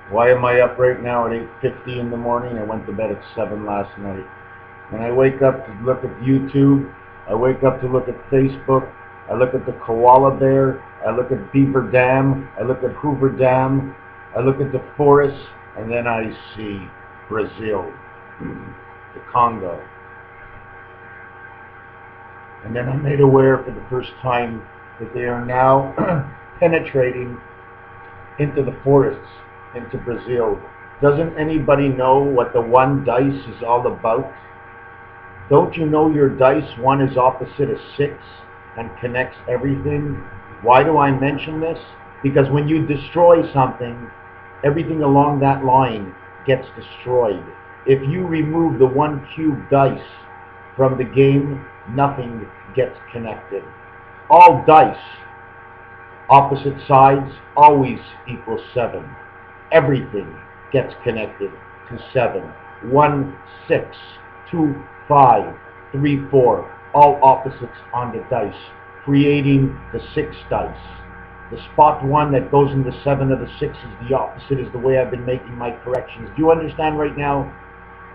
Why am I up right now at 8:50 in the morning? I went to bed at 7 last night. When I wake up to look at YouTube, I wake up to look at Facebook, I look at the koala bear, I look at Beaver Dam, I look at Hoover Dam, I look at the forest, and then I see Brazil, the Congo. And then I'm made aware for the first time that they are now penetrating into the forests, into Brazil. Doesn't anybody know what the one dice is all about? Don't you know your dice, one is opposite of 6 and connects everything? Why do I mention this? Because when you destroy something, everything along that line gets destroyed. If you remove the one cube dice from the game, nothing gets connected. All dice, opposite sides, always equals 7. Everything gets connected to 7. 1, 6, 2, 5, 3, 4, all opposites on the dice, creating the 6 dice. The spot 1 that goes into 7 of the 6 is the opposite, is the way I've been making my corrections. Do you understand right now?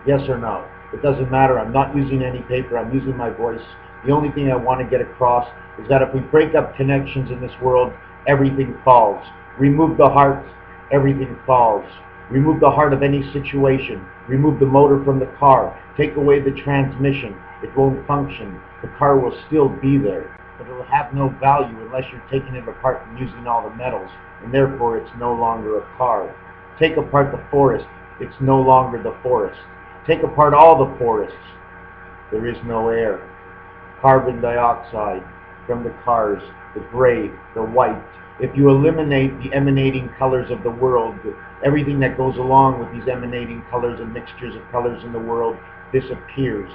Yes or no? It doesn't matter. I'm not using any paper. I'm using my voice. The only thing I want to get across is that if we break up connections in this world, everything falls. Remove the heart, everything falls. Remove the heart of any situation. Remove the motor from the car. Take away the transmission. It won't function. The car will still be there, but it will have no value unless you're taking it apart and using all the metals, and therefore it's no longer a car. Take apart the forest. It's no longer the forest. Take apart all the forests. There is no air. Carbon dioxide from the cars, the gray, the white. If you eliminate the emanating colors of the world, everything that goes along with these emanating colors and mixtures of colors in the world disappears.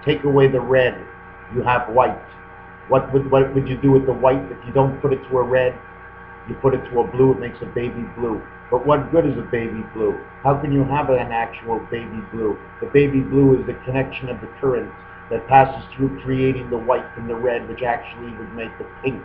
Take away the red, you have white. What would you do with the white if you don't put it to a red? You put it to a blue, it makes a baby blue. But what good is a baby blue? How can you have an actual baby blue? The baby blue is the connection of the current that passes through, creating the white and the red, which actually would make the pink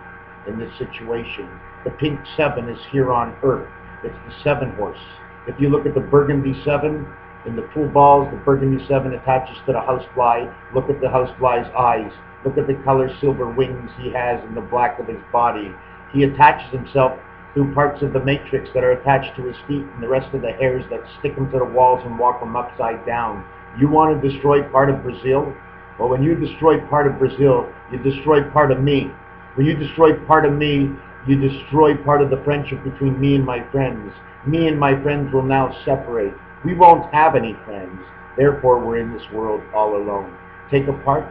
in this situation. The pink 7 is here on Earth. It's the 7 horse. If you look at the burgundy 7 in the pool balls, the burgundy 7 attaches to the housefly. Look at the housefly's eyes. Look at the color silver wings he has in the black of his body. He attaches himself through parts of the matrix that are attached to his feet and the rest of the hairs that stick him to the walls and walk him upside down. You want to destroy part of Brazil? Well, when you destroy part of Brazil, you destroy part of me. When you destroy part of me, you destroy part of the friendship between me and my friends. Me and my friends will now separate. We won't have any friends. Therefore, we're in this world all alone. Take apart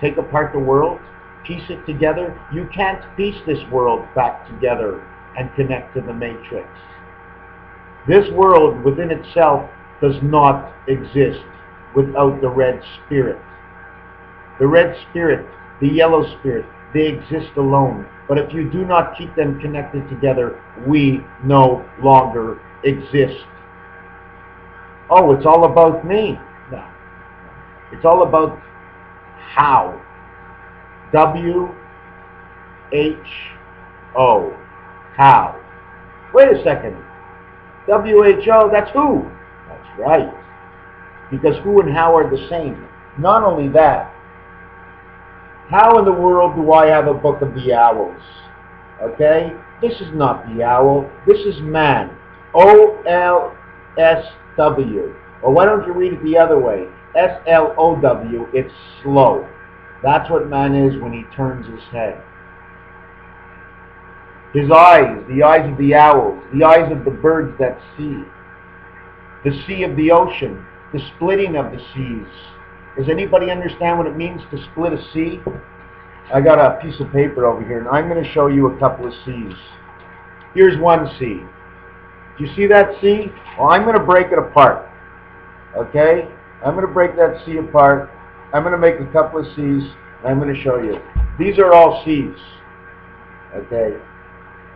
the world, piece it together. You can't piece this world back together and connect to the matrix. This world within itself does not exist without the red spirit. The red spirit, the yellow spirit, they exist alone. But if you do not keep them connected together, we no longer exist. Oh, it's all about me. No. It's all about how. W-H-O. How. Wait a second. W-H-O, that's who? That's right. Because who and how are the same. Not only that, how in the world do I have a book of the owls? Okay? This is not the owl. This is man. O-L-S-W. Or why don't you read it the other way? S-L-O-W. It's slow. That's what man is when he turns his head. His eyes, the eyes of the owls, the eyes of the birds that see. The sea of the ocean, the splitting of the seas. Does anybody understand what it means to split a sea? I got a piece of paper over here, and I'm going to show you a couple of seas. Here's one sea. Do you see that sea? Well, I'm going to break it apart. Okay? I'm going to break that sea apart. I'm going to make a couple of seas, and I'm going to show you. These are all seas. Okay?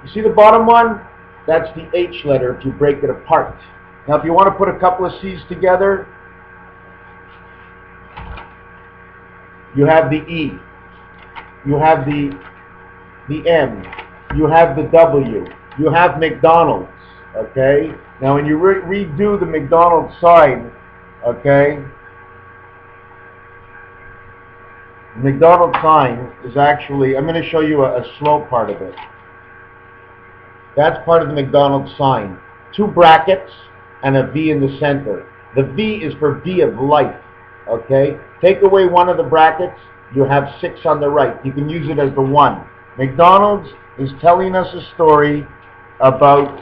You see the bottom one? That's the H letter if you break it apart. Now, if you want to put a couple of seas together, you have the E, you have the M, you have the W, you have McDonald's. Okay? Now when you redo the McDonald's sign, okay, the McDonald's sign is actually, I'm going to show you a slow part of it. That's part of the McDonald's sign. 2 brackets and a V in the center. The V is for V of life. Okay? Take away one of the brackets, you have 6 on the right. You can use it as the 1. McDonald's is telling us a story about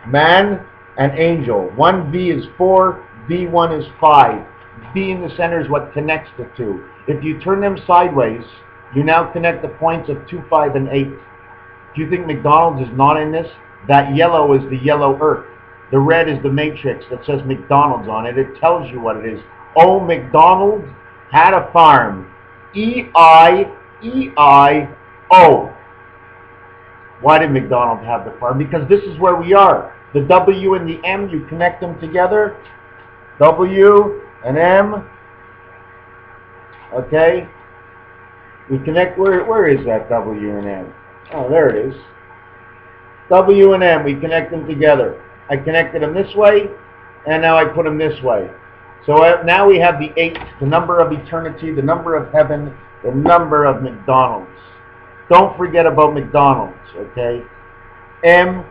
man and angel. 1V is 4, V1 is 5. V in the center is what connects the two. If you turn them sideways, you now connect the points of 2, 5, and 8. Do you think McDonald's is not in this? That yellow is the yellow earth. The red is the matrix that says McDonald's on it. It tells you what it is. Oh, McDonald had a farm. E-I-E-I-O. Why did McDonald have the farm? Because this is where we are. The W and the M, you connect them together. W and M. Okay. We connect, where is that W and M? Oh, there it is. W and M, we connect them together. I connected them this way, and now I put them this way. So now we have the 8, the number of eternity, the number of heaven, the number of McDonald's. Don't forget about McDonald's, okay? M-C-D-O-N-A-L-D.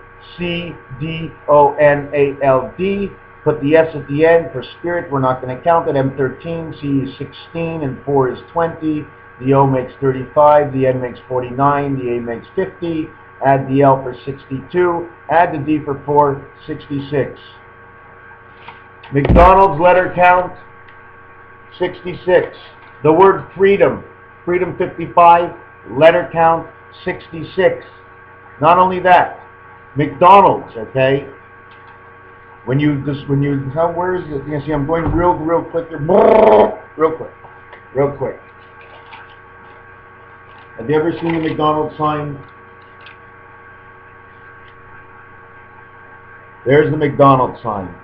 Put the S at the end for spirit. We're not going to count it. M13, C is 16, and 4 is 20. The O makes 35. The N makes 49. The A makes 50. Add the L for 62. Add the D for 4, 66. McDonald's letter count, 66. The word freedom, freedom 55. Letter count, 66. Not only that, McDonald's, okay? Where is it? You can see I'm going real quick here. Real quick. Have you ever seen the McDonald's sign? There's the McDonald's sign.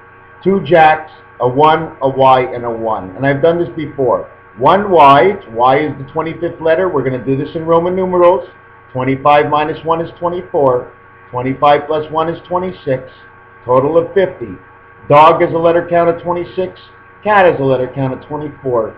2 jacks, a 1, a Y, and a 1. And I've done this before. 1 Y, Y is the 25th letter. We're going to do this in Roman numerals. 25 minus 1 is 24. 25 plus 1 is 26. Total of 50. Dog is a letter count of 26. Cat is a letter count of 24.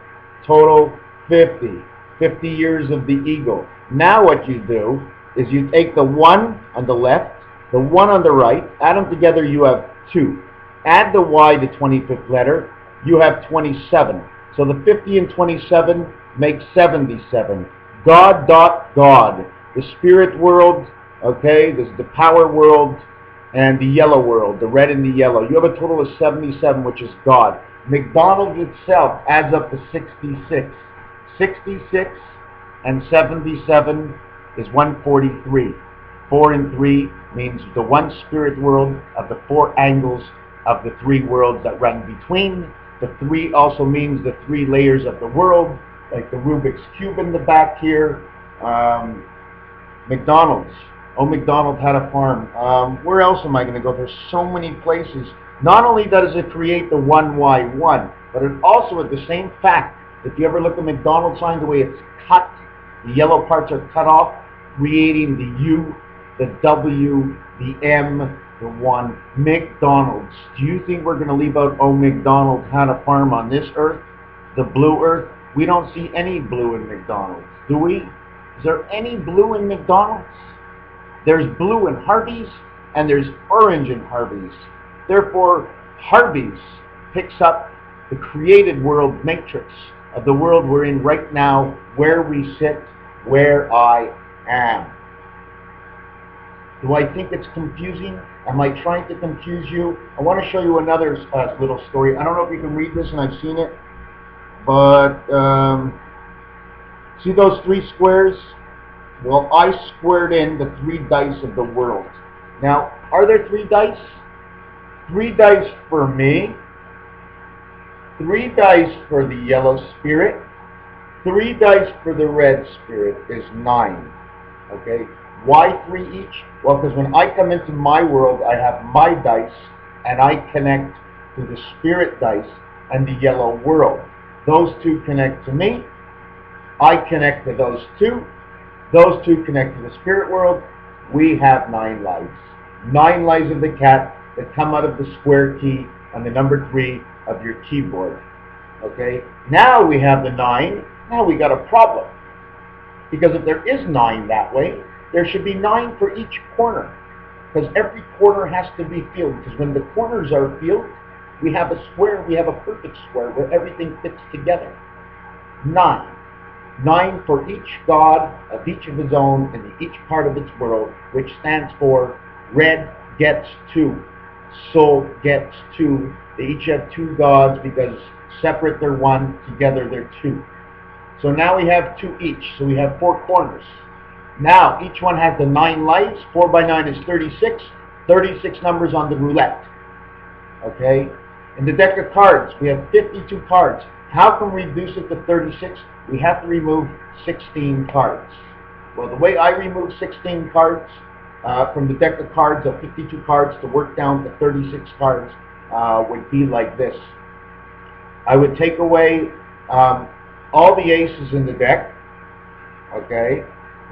Total 50. 50 years of the eagle. Now what you do is you take the 1 on the left, the 1 on the right, add them together, you have 2. Add the Y, the 25th letter, you have 27. So the 50 and 27 make 77. God, the spirit world, okay, this is the power world, and the yellow world, the red and the yellow. You have a total of 77, which is God. McDonald's itself adds up to 66. 66 and 77 is 143. 4 and 3 means the one spirit world of the 4 angles of the 3 worlds that run between. The 3 also means the 3 layers of the world, like the Rubik's Cube in the back here. McDonald's. Oh, McDonald had a farm. Where else am I going to go? There's so many places. Not only does it create the 1Y1, but it also, at the same fact, if you ever look at McDonald's sign, the way it's cut, the yellow parts are cut off, creating the U, the W, the M, the 1. McDonald's. Do you think we're going to leave out, oh, McDonald had a farm on this earth, the blue earth? We don't see any blue in McDonald's, do we? Is there any blue in McDonald's? There's blue in Harvey's, and there's orange in Harvey's. Therefore, Harvey's picks up the created world matrix of the world we're in right now, where we sit, where I am. Do I think it's confusing? Am I trying to confuse you? I want to show you another little story. I don't know if you can read this, and I've seen it, but see those 3 squares? Well, I squared in the 3 dice of the world. Now, are there 3 dice? 3 dice for me, 3 dice for the yellow spirit, 3 dice for the red spirit is 9. Okay? Why 3 each? Well, because when I come into my world, I have my dice, and I connect to the spirit dice and the yellow world. Those 2 connect to me. I connect to those 2. Those 2 connect to the spirit world. We have 9 lives. 9 lives of the cat that come out of the square key on the number 3 of your keyboard. Okay? Now we have the 9. Now we got a problem. Because if there is 9 that way, there should be 9 for each corner. Because every corner has to be filled. Because when the corners are filled, we have a square, we have a perfect square where everything fits together. 9. 9 for each god of each of his own in each part of its world, which stands for red gets 2, soul gets 2. They each have 2 gods because separate they're 1, together they're 2. So now we have 2 each, so we have 4 corners. Now each one has the 9 lives. 4 by 9 is 36. 36 numbers on the roulette. Okay? In the deck of cards, we have 52 cards. How can we reduce it to 36? We have to remove 16 cards. Well, the way I remove 16 cards from the deck of cards of 52 cards to work down to 36 cards would be like this. I would take away all the aces in the deck. Okay?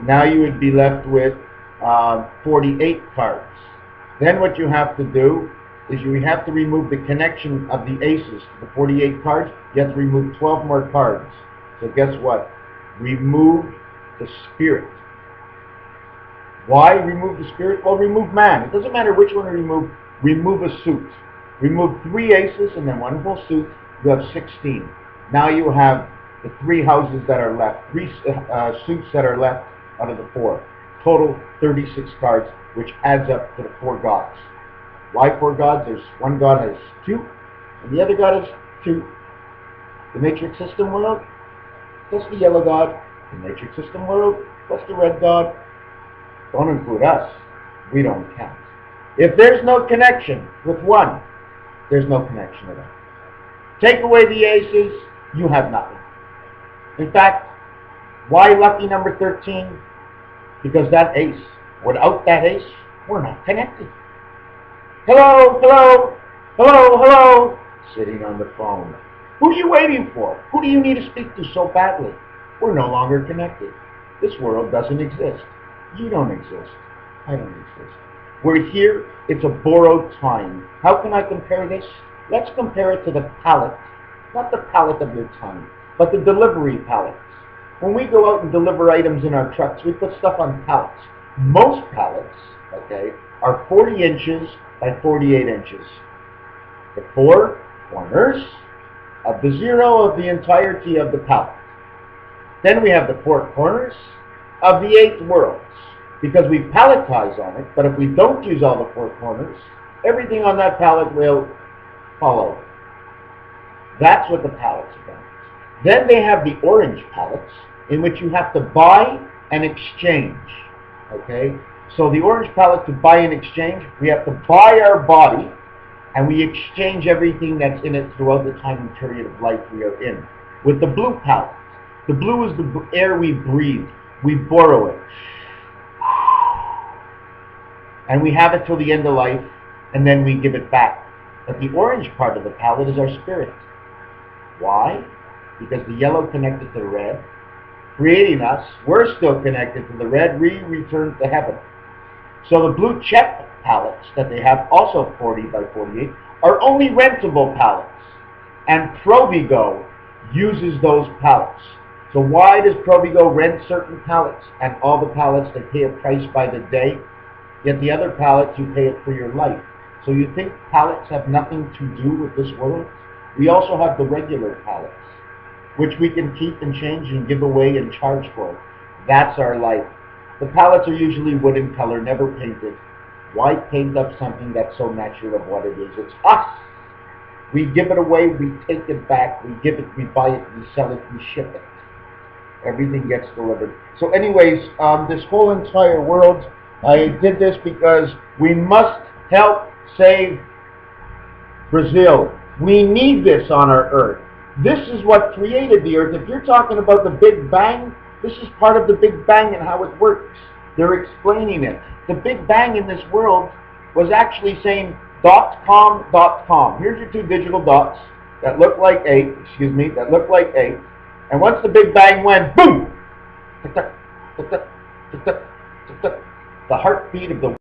Now you would be left with 48 cards. Then what you have to do is you have to remove the connection of the aces to the 48 cards. You have to remove 12 more cards. So guess what? Remove the spirit. Why remove the spirit? Well, remove man. It doesn't matter which one to remove. Remove a suit. Remove 3 aces and then 1 full suit. You have 16. Now you have the 3 houses that are left. 3 suits that are left out of the 4. Total 36 cards, which adds up to the 4 gods. Why 4 gods? There's one god has 2, and the other god has 2. The matrix system world, plus the yellow god. The matrix system world, plus the red god. Don't include us. We don't count. If there's no connection with 1, there's no connection at all. Take away the aces, you have nothing. In fact, why lucky number 13? Because that ace, without that ace, we're not connected. Hello, hello, hello, hello, sitting on the phone. Who are you waiting for? Who do you need to speak to so badly? We're no longer connected. This world doesn't exist. You don't exist. I don't exist. We're here. It's a borrowed time. How can I compare this? Let's compare it to the pallet. Not the pallet of your time, but the delivery pallets. When we go out and deliver items in our trucks, we put stuff on pallets. Most pallets, okay, are 40 inches by 48 inches. The 4 corners of the 0 of the entirety of the pallet. Then we have the 4 corners of the 8 worlds, because we palletize on it, but if we don't use all the 4 corners, everything on that pallet will fall over. That's what the pallets are about. Then they have the orange pallets, in which you have to buy and exchange. Okay? So the orange pallet, to buy and exchange, we have to buy our body, and we exchange everything that's in it throughout the time and period of life we are in. With the blue pallet, the blue is the air we breathe. We borrow it. And we have it till the end of life, and then we give it back. But the orange part of the pallet is our spirit. Why? Because the yellow connected to the red, creating us. We're still connected to the red. We return to heaven. So the blue check pallets that they have, also 40 by 48, are only rentable pallets. And Provigo uses those pallets. So why does Provigo rent certain pallets? And all the pallets, they pay a price by the day. Yet the other pallets, you pay it for your life. So you think pallets have nothing to do with this world? We also have the regular pallets, which we can keep and change and give away and charge for. That's our life. The pallets are usually wood in color, never painted. Why paint up something that's so natural of what it is? It's us. We give it away, we take it back, we give it, we buy it, we sell it, we ship it. Everything gets delivered. So anyways, this whole entire world, I did this because we must help save Brazil. We need this on our earth. This is what created the earth. If you're talking about the Big Bang, this is part of the Big Bang and how it works. They're explaining it. The Big Bang in this world was actually saying .com. Here's your 2 digital dots that look like 8, that look like 8. And once the Big Bang went, boom! The heartbeat of the